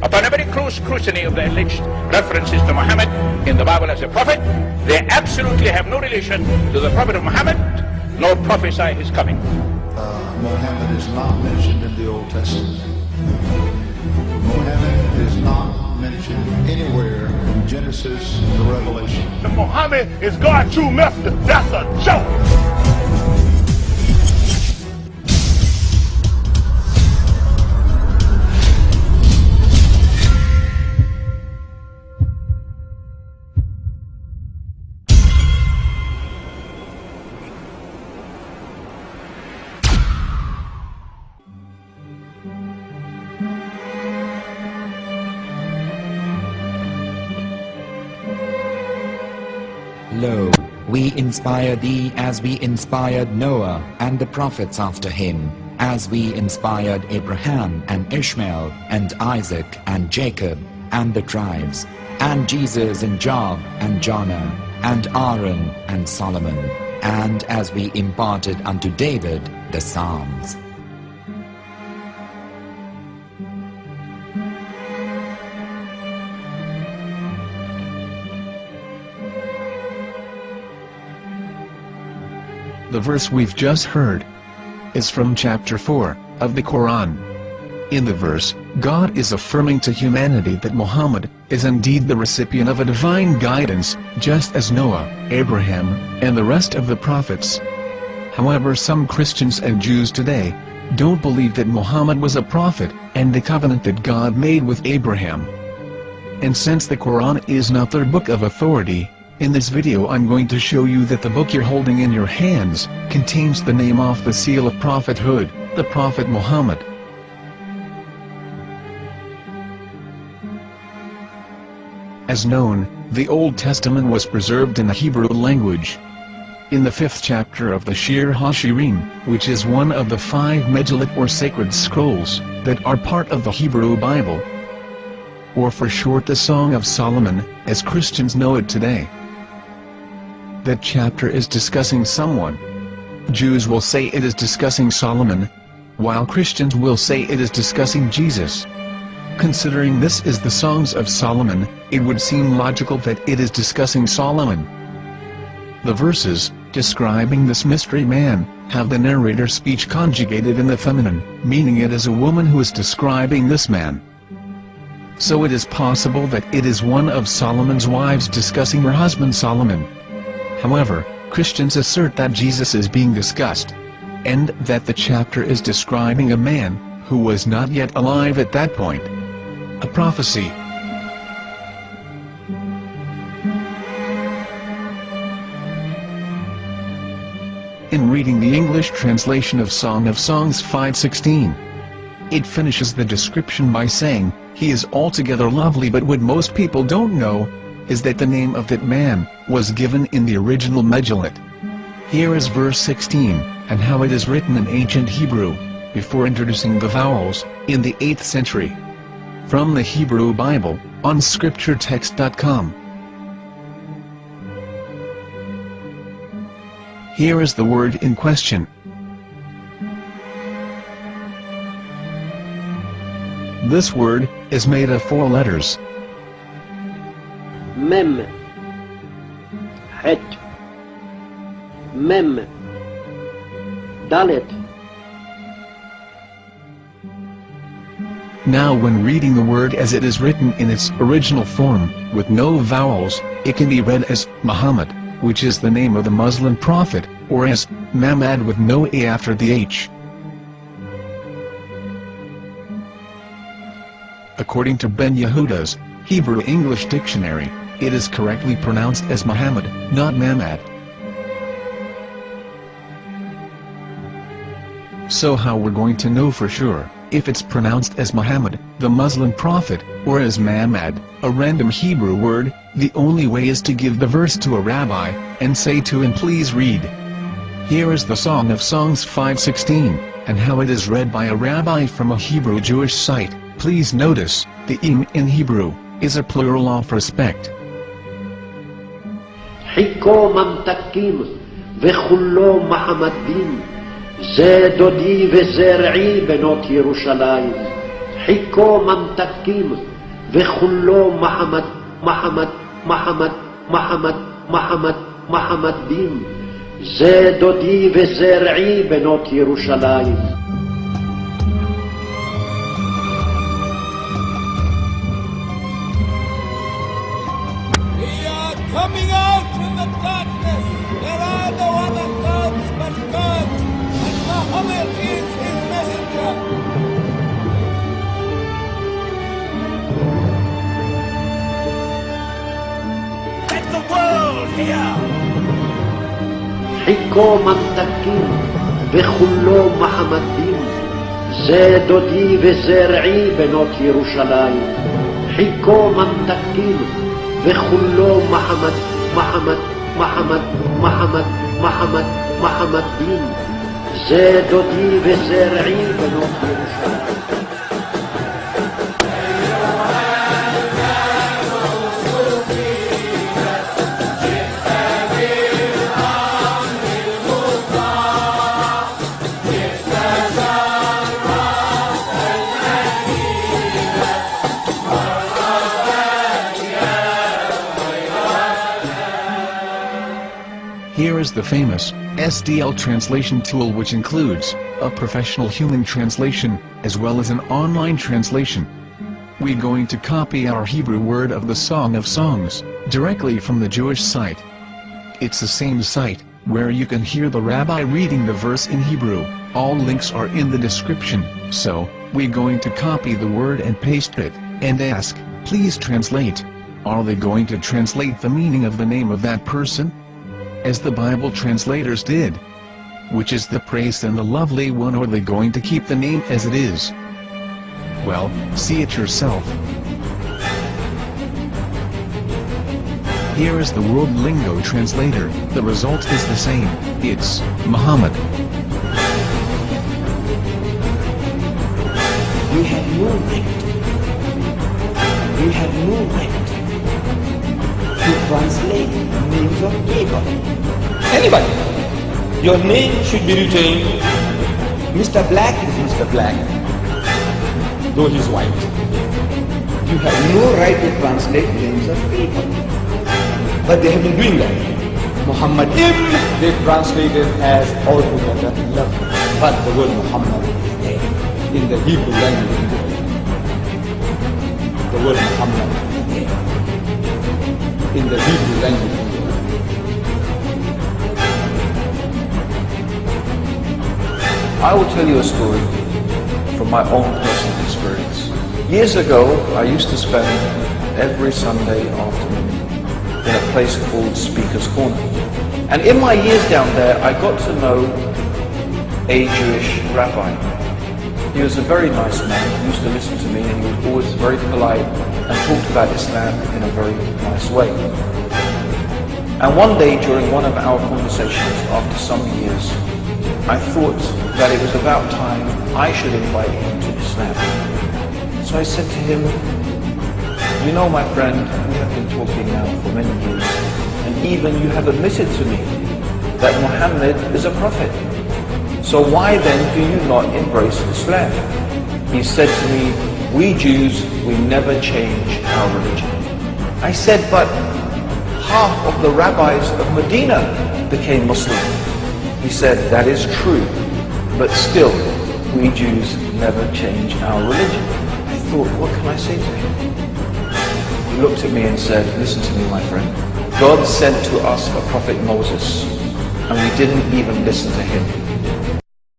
Upon a very close scrutiny of the alleged references to Muhammad in the Bible as a prophet, they absolutely have no relation to the prophet of Muhammad, nor prophesy his coming. Mohammed is not mentioned in the Old Testament. Mohammed is not mentioned anywhere from Genesis to Revelation. Mohammed is God's true messenger. That's a joke. Lo, we inspire thee as we inspired Noah and the prophets after him, as we inspired Abraham and Ishmael and Isaac and Jacob and the tribes, and Jesus and Job and Jonah and Aaron and Solomon, and as we imparted unto David the Psalms. The verse we've just heard is from chapter 4 of the Quran. In the verse, God is affirming to humanity that Muhammad is indeed the recipient of a divine guidance, just as Noah, Abraham, and the rest of the prophets. However, some Christians and Jews today don't believe that Muhammad was a prophet and the covenant that God made with Abraham. And since the Quran is not their book of authority, in this video I'm going to show you that the book you're holding in your hands contains the name off the seal of prophethood, the Prophet Muhammad. As known, the Old Testament was preserved in the Hebrew language. In the 5th chapter of the Shir HaShirim, which is one of the 5 Megillat or sacred scrolls that are part of the Hebrew Bible, or for short the Song of Solomon, as Christians know it today. That chapter is discussing someone. Jews will say it is discussing Solomon, while Christians will say it is discussing Jesus. Considering this is the Songs of Solomon, it would seem logical that it is discussing Solomon. The verses, describing this mystery man, have the narrator's speech conjugated in the feminine, meaning it is a woman who is describing this man. So it is possible that it is one of Solomon's wives discussing her husband Solomon. However, Christians assert that Jesus is being discussed, and that the chapter is describing a man who was not yet alive at that point. A prophecy. In reading the English translation of Song of Songs 5:16, it finishes the description by saying, "He is altogether lovely," but what most people don't know is that the name of that man was given in the original Megillat. Here is verse 16, and how it is written in ancient Hebrew, before introducing the vowels, in the 8th century. From the Hebrew Bible, on scripturetext.com. Here is the word in question. This word is made of 4 letters. Mem, Het, Mem, Dalet. Now when reading the word as it is written in its original form, with no vowels, it can be read as Muhammad, which is the name of the Muslim prophet, or as Mamad with no A after the H. According to Ben Yehuda's Hebrew English Dictionary, it is correctly pronounced as Muhammad, not Mamad. So how we're going to know for sure if it's pronounced as Muhammad, the Muslim prophet, or as Mamad, a random Hebrew word? The only way is to give the verse to a rabbi, and say to him, "Please read." Here is the Song of Songs 5:16, and how it is read by a rabbi from a Hebrew Jewish site. Please notice, the im in Hebrew is a plural of respect. חיכו ממתקים וכולו מחמדים, זה דודי וזה רעי בנות ירושלים. חיכו ממתקים וכולו מחמד, מחמד, מחמד, מחמד, מחמד, מחמד דין. זה דודי וזה רעי בנות ירושלים. Coming out from the darkness, there are no other gods but God, and Mohammed is his messenger. Let the world hear. חיכו ממתקים וכולו מחמד דין. זה דודי וזה רעי בנות ירושלים. חיכו ממתקים וכולו מחמד, מחמד, מחמד, מחמד, מחמד, מחמד דין. זה דודי וזה רעי בנות ירושלים. Here is the famous SDL translation tool, which includes a professional human translation, as well as an online translation. We're going to copy our Hebrew word of the Song of Songs, directly from the Jewish site. It's the same site, where you can hear the rabbi reading the verse in Hebrew. All links are in the description, so, we're going to copy the word and paste it, and ask, please translate. Are they going to translate the meaning of the name of that person? As the Bible translators did. Which is the praised and the lovely one, or are they going to keep the name as it is? Well, see it yourself. Here is the World Lingo Translator. The result is the same. It's Muhammad. We have no right. We have no right to translate names of people. Anybody. Your name should be retained. Mr. Black is Mr. Black, though he's white. You have no right to translate names of people. But they have been doing that. Muhammad they translated as altogether lovely. But the word Muhammad is there in the Hebrew language. The word Muhammad is there in the Hebrew language. I will tell you a story from my own personal experience. Years ago, I used to spend every Sunday afternoon in a place called Speaker's Corner. And in my years down there, I got to know a Jewish rabbi. He was a very nice man. He used to listen to me, and he was always very polite and talked about Islam in a very nice way. And one day during one of our conversations after some years, I thought that it was about time I should invite him to Islam. So I said to him, you know, my friend, we have been talking now for many years, and even you have admitted to me that Muhammad is a prophet. So why then do you not embrace Islam? He said to me, we Jews, we never change our religion. I said, but half of the rabbis of Medina became Muslim. He said, that is true, but still, we Jews never change our religion. I thought, what can I say to him? He looked at me and said, listen to me, my friend. God sent to us a prophet Moses, and we didn't even listen to him.